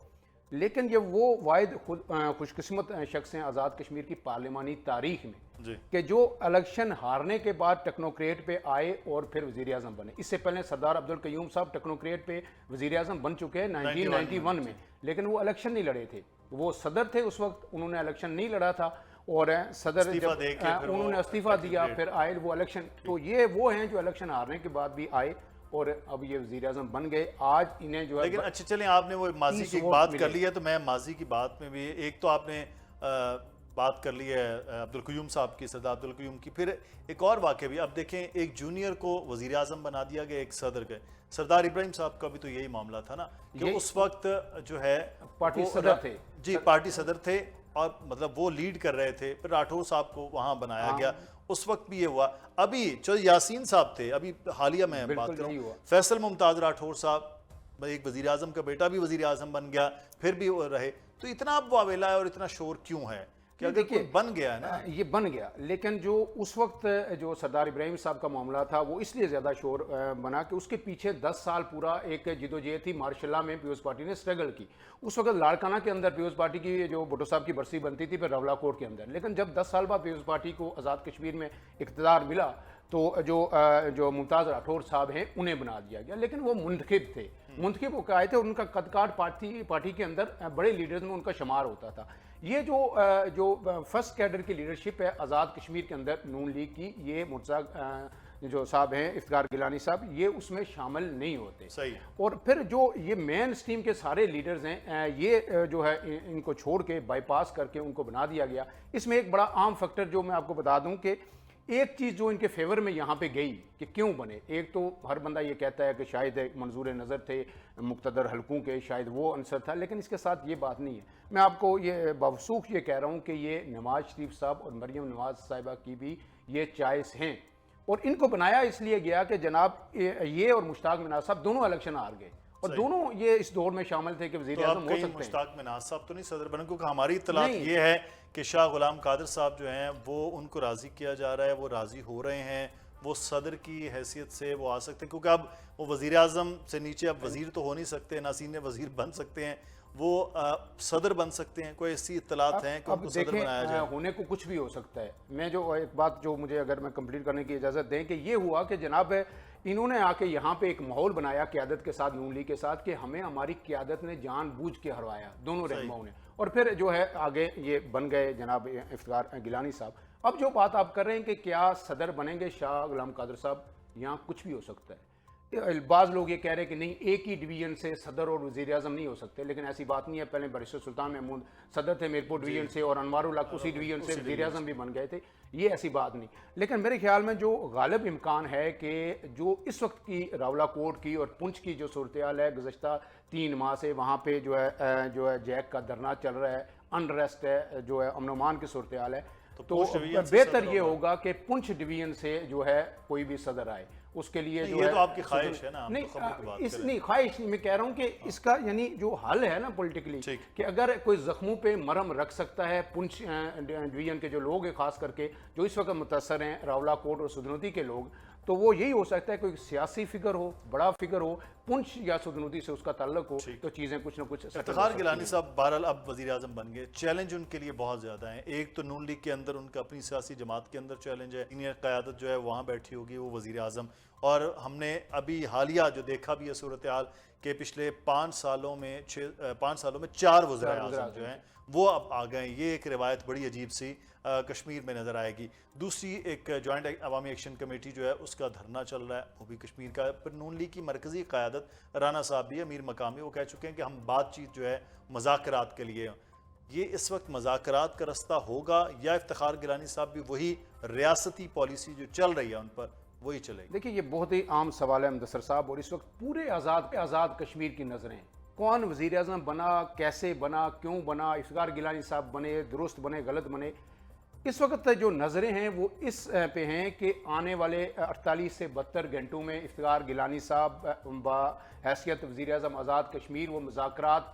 लेकिन ये वो वाहिद खुशकिस्मत शख्स हैं आज़ाद कश्मीर की पार्लिमानी तारीख में कि जो इलेक्शन हारने के बाद टेक्नोक्रेट पे आए और फिर वज़ीर आज़म बने। इससे पहले सरदार अब्दुल कयूम साहब टेक्नोक्रेट पे वज़ीर आज़म बन चुके हैं 1991 में, लेकिन वो इलेक्शन नहीं लड़े थे, वो सदर थे उस वक्त, उन्होंने इलेक्शन नहीं लड़ा था और सदर जब उन्होंने इस्तीफ़ा दिया फिर आए वो इलेक्शन। तो ये वो हैं जो इलेक्शन हारने के बाद भी आए और अब ये वज़ीर आज़म बन गए। आज इन्हें जो है लेकिन अच्छा चलें, आपने वो माजी 30 की वोट बात मिले। कर ली है, तो मैं माजी की बात में भी एक तो आपने बात कर ली है अब्दुल क़य्यूम साहब की, सरदार अब्दुल क़य्यूम की। फिर एक और वाक़या भी, अब देखें एक जूनियर को वज़ीर आज़म बना दिया गया, एक सदर के। सरदार इब्राहिम साहब का भी तो यही मामला था ना कि ये- उस वक्त जो है पार्टी वो सदर थे। जी, पार्टी सदर थे और मतलब वो लीड कर रहे थे, फिर राठौर साहब को वहाँ बनाया गया। उस वक्त भी ये हुआ। अभी जो यासीन साहब थे, अभी हालिया में बात बिल्कुल कर रहा यही हूँ, हुआ। फैसल मुमताज़ राठौर साहब एक वज़ीर आज़म का बेटा भी वज़ीर आज़म बन गया, फिर भी वो रहे। तो इतना अब वावेला है और इतना शोर क्यों है कि अगर कोई बन गया है ना, ये बन गया, लेकिन जो उस वक्त जो सरदार इब्राहिम साहब का मामला था वो इसलिए ज़्यादा शोर बना कि उसके पीछे 10 साल पूरा एक जिदोजहद थी। मार्शल्ला में पीपल्स पार्टी ने स्ट्रगल की। उस वक्त लाड़काना के अंदर पीपल्स पार्टी की जो भुट्टो साहब की बरसी बनती थी, फिर रवलाकोट के अंदर। लेकिन जब 10 साल बाद पीपल्स पार्टी को आज़ाद कश्मीर में इक़्तिदार मिला तो जो मुमताज़ राठौर साहब हैं उन्हें बना दिया गया। लेकिन वो मुंतखिब थे, मुंतखिब होकर आए थे और उनका कदकाठ पार्टी के अंदर बड़े लीडर्स में उनका शुमार होता था। ये जो फर्स्ट कैडर की लीडरशिप है आज़ाद कश्मीर के अंदर नून लीग की, ये मुर्तज़ा जो साहब हैं, इफ्तिखार गिलानी साहब, ये उसमें शामिल नहीं होते। सही। और फिर जो ये मेन स्ट्रीम के सारे लीडर्स हैं, ये जो है इनको छोड़ के बाईपास करके उनको बना दिया गया। इसमें एक बड़ा आम फैक्टर जो मैं आपको बता दूं कि एक चीज़ जो इनके फेवर में यहाँ पे गई कि क्यों बने, एक तो हर बंदा ये कहता है कि शायद एक मंजूर नज़र थे मुक़्तदर हलकों के, शायद वो आंसर था। लेकिन इसके साथ ये बात नहीं है। मैं आपको ये बावसूख ये कह रहा हूँ कि ये नवाज शरीफ साहब और मरीम नवाज साहिबा की भी ये चॉइस हैं और इनको बनाया इसलिए गया कि जनाब ये और मुश्ताक मिनाज साहब दोनों इलेक्शन हार गए और दोनों ये इस दौर में शामिल थे कि वज़ीर तो आज़म अब हो कहीं सकते हैं। मुश्ताक मिनाज साहब तो नहीं सदर बने, क्योंकि हमारी इत्तलात नहीं। ये है कि शाह गुलाम कादिर साहब जो हैं वो उनको राज़ी किया जा रहा है, वो राज़ी हो रहे हैं, वो सदर की हैसियत से वो आ सकते हैं, क्योंकि अब वो वज़ीर आज़म से नीचे अब वज़ीर तो हो नहीं सकते, ना सीनियर वज़ीर बन सकते हैं, वो सदर बन सकते हैं। कोई ऐसी इत्तलात हैं कि अब उनको सदर देखें, बनाया जाए? होने को कुछ भी हो सकता है। मैं जो एक बात जो मुझे अगर मैं कंप्लीट करने की इजाज़त दें कि ये हुआ कि जनाब इन्होंने आके यहाँ पे एक माहौल बनाया क़यादत के साथ, नून लीग के साथ, कि हमें हमारी क़यादत ने जानबूझ के हरवाया दोनों रहनुमाओं ने, और फिर जो है आगे ये बन गए जनाब इफ्तिखार गिलानी साहब। अब जो बात आप कर रहे हैं कि क्या सदर बनेंगे शाह गुलाम कादिर साहब, यहाँ कुछ भी हो सकता है। बाज़ लोग ये कह रहे हैं कि नहीं, एक ही डिवीजन से सदर और वज़ीर आज़म नहीं हो सकते, लेकिन ऐसी बात नहीं है। पहले बैरिस्टर सुल्तान महमूद सदर थे मीरपुर डिवीजन से और अनवारुल हक उसी डिवीजन से वज़ीर आज़म भी बन गए थे, ये ऐसी बात नहीं। लेकिन मेरे ख्याल में जो गालिब इम्कान है कि जो इस वक्त की रावलाकोट की और पुंछ की जो सूरत हाल है, गुज़श्ता 3 माह से वहाँ पे जो है जैक का धरना चल रहा है, अनरेस्ट है, जो है अमन अमान की सूरत हाल है, तो पुंछ डिवीजन से बेहतर सदर ये होगा कि पुंछ डिवीजन से जो है कोई भी सदर आए। उसके लिए जो ये है तो आपकी ख्वाहिश है ना, हम नहीं, तो खबर की बात इस कर रहे हैं। नहीं ख्वाहिश नहीं, मैं कह रहा हूँ कि इसका यानी जो हल है ना पॉलिटिकली, ठीक। कि अगर कोई जख्मों पे मरहम रख सकता है पुंछ डिवीजन के जो लोग हैं, खास करके जो इस वक्त मुतासर हैं, रावलाकोट और सुधनौती के लोग, तो वो यही हो सकता है कोई सियासी फिगर हो, बड़ा फिगर हो, पुंछ या सुधनौती से उसका ताल्लुक हो, तो चीज़ें कुछ ना कुछ settle हो इफ्तिखार सकती गिलानी हैं। साहब बहरहाल अब वज़ीर आज़म बन गए, चैलेंज उनके लिए बहुत ज़्यादा है। एक तो नून लीग के अंदर उनका अपनी सियासी जमात के अंदर चैलेंज है, सीनियर क़यादत जो है वहाँ बैठी होगी, वो वज़ीर आज़म। और हमने अभी हालिया जो देखा भी है सूरत हाल के पिछले 5 सालों में 4 वज़ीर आज़म जो हैं वो अब आ गए। ये एक रिवायत बड़ी अजीब सी कश्मीर में नज़र आएगी। दूसरी एक जॉइंट अवामी एक्शन कमेटी जो है उसका धरना चल रहा है, वो भी कश्मीर का। फिर नून लीग की मरकज़ी क़यादत राना साहब भी, अमीर मकामी, वो कह चुके हैं कि हम बातचीत जो है मुज़ाकरात के लिए। ये इस वक्त मुज़ाकरात का रास्ता होगा या इफ्तिखार गिलानी साहब भी वही रियासती पॉलिसी जो चल रही है उन पर वही चलेगी? देखिए, ये बहुत ही आम सवाल है मुदस्सर साहब, और इस वक्त पूरे आज़ाद कश्मीर की नज़रें कौन वज़ीर आज़म बना, कैसे बना, क्यों बना, इफ्तिखार गिलानी साहब बने, दुरुस्त बने, गलत बने, इस वक्त जो नज़रें हैं वो इस पे हैं कि आने वाले 48 से 72 घंटों में इफ्तिखार गिलानी साहब हैसियत वज़ीर आज़म आज़ाद कश्मीर वो मुज़ाकरात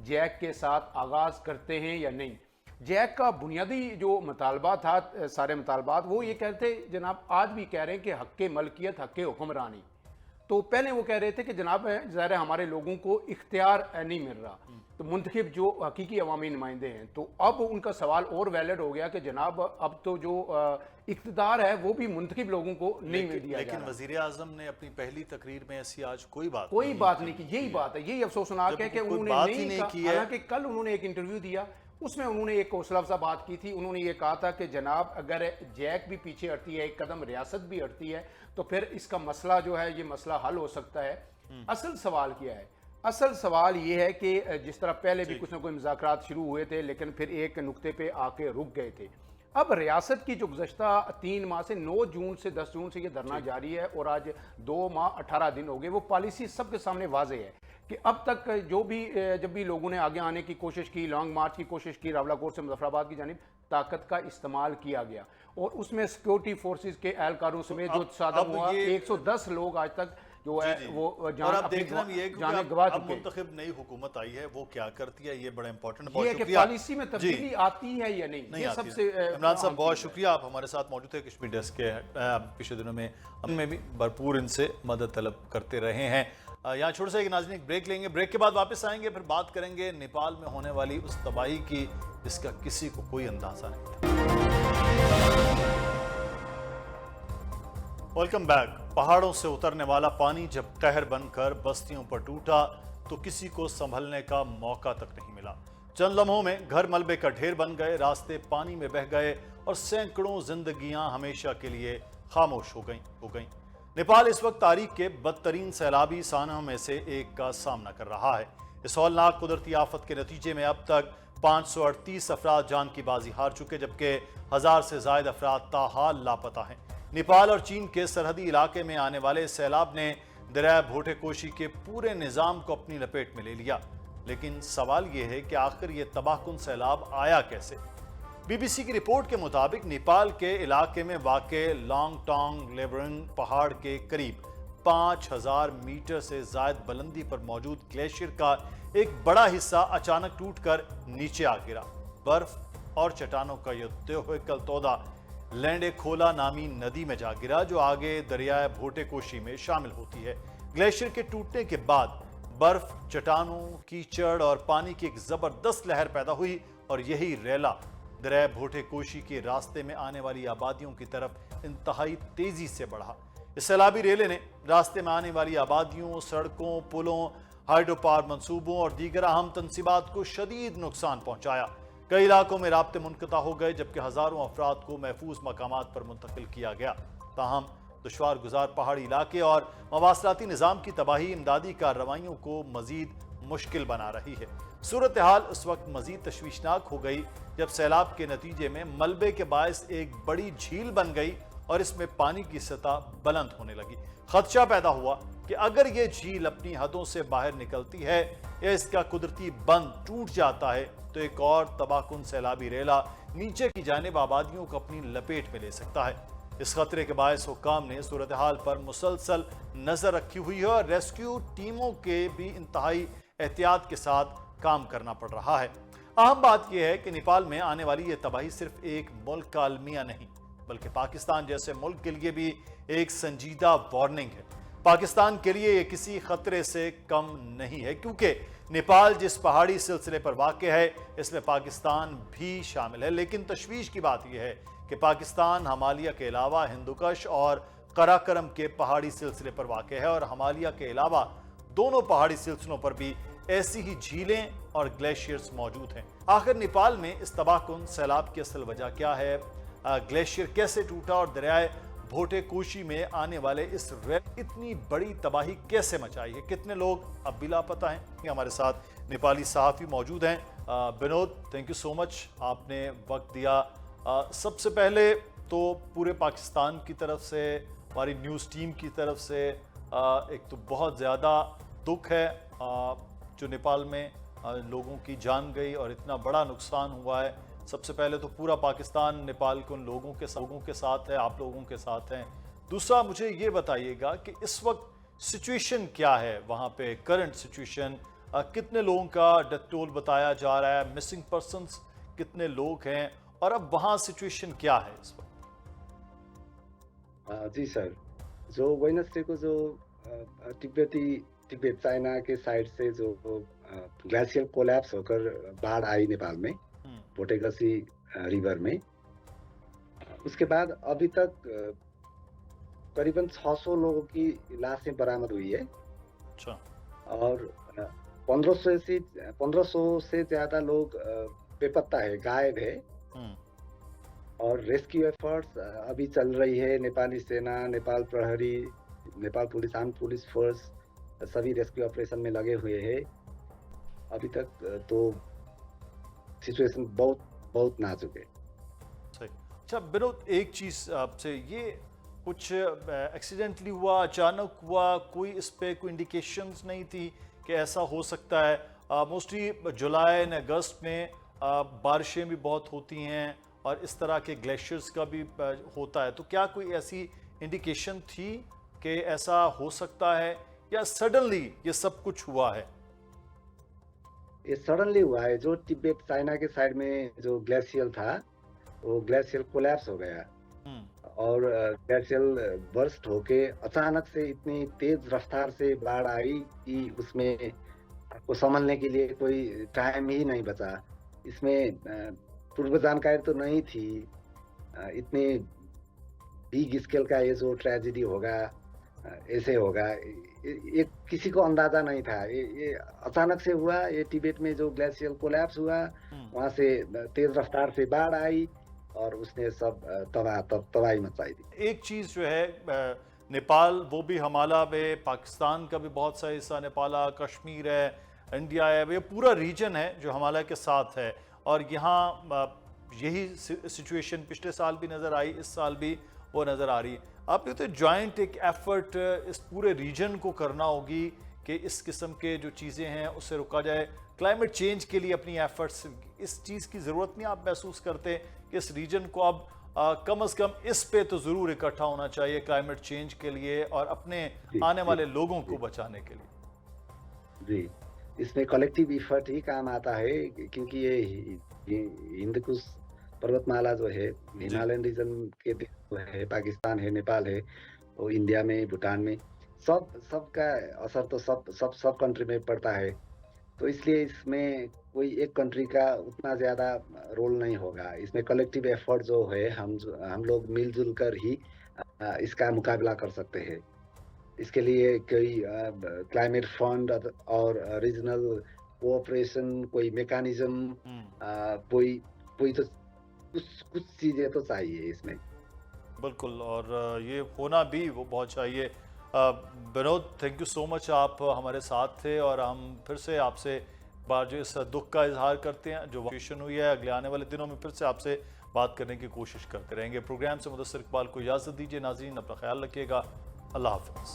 जैक के साथ आगाज़ करते हैं या नहीं। जैक का बुनियादी जो मुतालबा था, सारे मुतालबात वो ये कहते जनाब, आज भी कह रहे हैं कि हक़ मलकियत, हक़ हुक्मरानी। तो पहले वो कह रहे थे कि जनाब ज़ाहिर है हमारे लोगों को इख्तियार नहीं मिल रहा, तो मुंतखिब जो हकीकी अवामी नुमाइंदे हैं, तो अब उनका सवाल और वैलिड हो गया कि जनाब अब तो जो इख्तियार है वो भी मुंतखिब लोगों को नहीं मिल दिया जा लेकिन रहा। वज़ीर आज़म ने अपनी पहली तकरीर में ऐसी आज कोई बात कोई बात नहीं की, यही बात है, यही अफसोसनाक है कि कोई उन्होंने बात ही नहीं नहीं कहा। की है। हालांकि कल उन्होंने एक इंटरव्यू दिया, उसमें उन्होंने एक हौसला अफजा बात की थी। उन्होंने ये कहा था कि जनाब अगर जैक भी पीछे हटती है, एक कदम रियासत भी हटती है, तो फिर इसका मसला जो है ये मसला हल हो सकता है। असल सवाल क्या है? असल सवाल ये है कि जिस तरह पहले भी कुछ ना कोई मुज़ाकरात शुरू हुए थे, लेकिन फिर एक नुक्ते पे आके रुक गए थे। अब रियासत की जो गुज़श्ता 3 माह से 9 जून से 10 जून से ये धरना जारी है और आज 2 माह 18 दिन हो गए। वो पॉलिसी सबके सामने वाजे है कि अब तक जो भी जब भी लोगों ने आगे आने की कोशिश की, लॉन्ग मार्च की कोशिश की, रावलाकोट से मुजफ्फराबाद की जानिब, ताकत का इस्तेमाल किया गया और उसमें सिक्योरिटी फोर्सेस के एहलकारों समेत जो सादम हुआ, 110 लोग आज तक जो है वो और अब देखना भी है जाने कि गवा अब चुके। मुंतखब नई हुकूमत आई है, वो क्या करती है, ये बड़ा इंपॉर्टेंट ये है कि पॉलिसी में तब्दीली आती है या नहीं, ये सबसे इमरान साहब बहुत शुक्रिया, आप हमारे साथ मौजूद थे। कश्मीर डेस्क के पिछले दिनों में हमने भी भरपूर इनसे मदद तलब करते रहे हैं। यहाँ छोटे से एक नाज़रीन एक ब्रेक लेंगे, ब्रेक के बाद वापस आएंगे, फिर बात करेंगे नेपाल में होने वाली उस तबाही की जिसका किसी को कोई अंदाजा नहीं था। Welcome back. पहाड़ों से उतरने वाला पानी जब कहर बनकर बस्तियों पर टूटा तो किसी को संभलने का मौका तक नहीं मिला। चंद लम्हों में घर मलबे का ढेर बन गए, रास्ते पानी में बह गए और सैकड़ों जिंदगियां हमेशा के लिए खामोश हो गईं। नेपाल इस वक्त तारीख के बदतरीन सैलाबी सानों में से एक का सामना कर रहा है। इस हौलनाक कुदरती आफत के नतीजे में अब तक 538 अफराद जान की बाजी हार चुके, जबकि 1000 से ज्यादा अफराद ताहाल लापता हैं। नेपाल और चीन के सरहदी इलाके में आने वाले सैलाब ने दरिया भोटेकोशी के पूरे निज़ाम को अपनी लपेट में ले लिया। लेकिन सवाल यह है कि आखिर ये तबाहकुन सैलाब आया कैसे? बीबीसी की रिपोर्ट के मुताबिक नेपाल के इलाके में वाक़े लॉन्गटोंग लेबरिंग पहाड़ के करीब 5000 मीटर से ज़ायद बुलंदी पर मौजूद ग्लेशियर का एक बड़ा हिस्सा अचानक टूटकर नीचे आ गिरा। बर्फ और चट्टानों का यह तोहफे तौदा लैंडे खोला नामी नदी में जा गिरा, जो आगे दरियाए भोटेकोशी में शामिल होती है। ग्लेशियर के टूटने के बाद बर्फ, चट्टानों, कीचड़ और पानी की एक जबरदस्त लहर पैदा हुई और यही रेला दरिया भोटेकोशी के रास्ते में आने वाली आबादियों की तरफ इंतहाई तेजी से बढ़ा। इस सैलाबी रेले ने रास्ते में आने वाली आबादियों, सड़कों, पुलों, हाइड्रोपावर मंसूबों और दीगर अहम तंसीबात को शदीद नुकसान पहुंचाया। कई इलाकों में राब्ते मुनक़ता हो गए, जबकि हजारों अफराद को महफूज मकामात पर मुंतकिल किया गया। ताहम दुश्वार गुजार पहाड़ी इलाके और मवासलाती निज़ाम की तबाही इमदादी कार्रवाइयों को मजीद मुश्किल बना रही है। सूरत हाल उस वक्त मजीद तशवीशनाक हो गई जब सैलाब के नतीजे में मलबे के बायस एक बड़ी झील बन गई और इसमें पानी की सतह बुलंद होने लगी। खदशा पैदा हुआ कि अगर ये झील अपनी हदों से बाहर निकलती है या इसका कुदरती बंद टूट जाता है तो एक और तबाहकुन सैलाबी रेला नीचे की जानिब आबादियों को अपनी लपेट में ले सकता है। इस खतरे के बायस हुक्काम ने सूरत हाल पर मुसलसल नजर रखी हुई है और रेस्क्यू टीमों के भी इंतहाई एहतियात के साथ काम करना पड़ रहा है। अहम बात यह है कि नेपाल में आने वाली यह तबाही सिर्फ एक मुल्क का अलमिया नहीं, बल्कि पाकिस्तान जैसे मुल्क के लिए भी एक संजीदा वार्निंग है। पाकिस्तान के लिए यह किसी खतरे से कम नहीं है, क्योंकि नेपाल जिस पहाड़ी सिलसिले पर वाक़ है इसमें पाकिस्तान भी शामिल है। लेकिन तशवीश की बात यह है कि पाकिस्तान हिमालय के अलावा हिंदुकश और कराकरम के पहाड़ी सिलसिले पर वाक़ है और हिमालय के अलावा दोनों पहाड़ी सिलसिलों पर भी ऐसी ही झीलें और ग्लेशियर्स मौजूद हैं। आखिर नेपाल में इस तबाहकुन सैलाब की असल वजह क्या है? ग्लेशियर कैसे टूटा और दरियाए भोटेकोशी में आने वाले इस इतनी बड़ी तबाही कैसे मचाई है? कितने लोग अब भी लापता हैं? ये हमारे साथ नेपाली सहाफ़ी मौजूद हैं। Vinod, thank you so much, आपने वक्त दिया। सबसे पहले तो पूरे पाकिस्तान की तरफ से, हमारी न्यूज़ टीम की तरफ से एक तो बहुत ज़्यादा दुख है जो नेपाल में लोगों की जान गई और इतना बड़ा नुकसान हुआ है। सबसे पहले तो पूरा पाकिस्तान नेपाल के उन लोगों के साथ है, आप लोगों के साथ हैं। दूसरा, मुझे ये बताइएगा कि इस वक्त सिचुएशन क्या है वहाँ पे, करंट सिचुएशन, कितने लोगों का डेथ टोल बताया जा रहा है, मिसिंग पर्सन्स कितने लोग हैं और अब वहाँ सिचुएशन क्या है इस वक्त? जी सर, जो वेडनेसडे को जो तिब्बत चाइना के साइड से जो ग्लेशियर कोलैप्स होकर बाढ़ आई नेपाल में भोटेकोशी रिवर में, उसके बाद अभी तक करीबन 600 लोगों की लाशें बरामद हुई है। अच्छा। और 1500 से ज़्यादा लोग बेपत्ता है, गायब है। हम्म, और रेस्क्यू एफर्ट्स अभी चल रही है। नेपाली सेना, नेपाल प्रहरी, Nepal police, arm police force सभी रेस्क्यू ऑपरेशन में लगे हुए हैं। अभी तक तो सिचुएशन बहुत बहुत नाजुक है। सही। अच्छा विनोद, एक चीज़ आपसे, ये कुछ एक्सीडेंटली हुआ, अचानक हुआ, कोई इस पे कोई इंडिकेशंस नहीं थी कि ऐसा हो सकता है? मोस्टली जुलाई एंड अगस्त में बारिशें भी बहुत होती हैं और इस तरह के ग्लेशियर्स का भी होता है, तो क्या कोई ऐसी इंडिकेशन थी कि ऐसा हो सकता है या सडनली ये सब कुछ हुआ है? ये सडनली हुआ है। जो तिब्बत चाइना के साइड में जो ग्लेशियर था, वो ग्लेशियर कोलैप्स हो गया और ग्लेशियर बर्स्ट होके अचानक से इतनी तेज रफ्तार से बाढ़ आई कि उसमें को संभलने के लिए कोई टाइम ही नहीं बचा। इसमें पूर्व जानकारी तो नहीं थी। इतने बिग स्केल का ये जो ट्रेजेडी होगा, ऐसे होगा, ये किसी को अंदाजा नहीं था। ये अचानक से हुआ। ये तिब्बत में जो ग्लेशियर कोलैप्स हुआ, वहां से तेज रफ्तार से बाढ़ आई और उसने सब तबाही मचाई दी। एक चीज़ जो है, नेपाल वो भी हमाला में, पाकिस्तान का भी बहुत सा हिस्सा नेपाल, कश्मीर है, इंडिया है, ये पूरा रीजन है जो हमाला के साथ है। और यहाँ यही सिचुएशन पिछले साल भी नज़र आई, इस साल भी वो नज़र आ रही है। आपने तो जॉइंट एक एफर्ट इस पूरे रीजन को करना होगी कि इस किस्म के जो चीज़ें हैं उससे रोका जाए। क्लाइमेट चेंज के लिए अपनी एफर्ट्स, इस चीज़ की ज़रूरत नहीं आप महसूस करते कि इस रीजन को अब कम से कम इस पे तो ज़रूर इकट्ठा होना चाहिए क्लाइमेट चेंज के लिए और अपने आने वाले लोगों को बचाने के लिए? जी, इसमें कलेक्टिव इफर्ट ही काम आता है, क्योंकि ये हिंद कुश पर्वतमाला जो है, हिमालयन रीजन के जो है, पाकिस्तान है, नेपाल है, और इंडिया में, भूटान में, सबका असर तो सब कंट्री में पड़ता है। तो इसलिए इसमें कोई एक कंट्री का उतना ज्यादा रोल नहीं होगा। इसमें कलेक्टिव एफर्ट जो है, हम लोग मिलजुल कर ही इसका मुकाबला कर सकते हैं। इसके लिए कोई क्लाइमेट फंड और रीजनल कोऑपरेशन, कोई मैकेनिज्म, कोई तो कुछ चीजें तो चाहिए इसमें। बिल्कुल, और ये होना भी वो बहुत चाहिए। Vinod, thank you so much, आप हमारे साथ थे और हम फिर से आपसे बार जो इस दुख का इजहार करते हैं जो सिचुएशन हुई है, अगले आने वाले दिनों में फिर से आपसे बात करने की कोशिश करते रहेंगे। प्रोग्राम से मुदस्सिर इकबाल को इजाज़त दीजिए। नाज़रीन, अपना ख्याल रखिएगा। अल्लाह हाफ़िज़।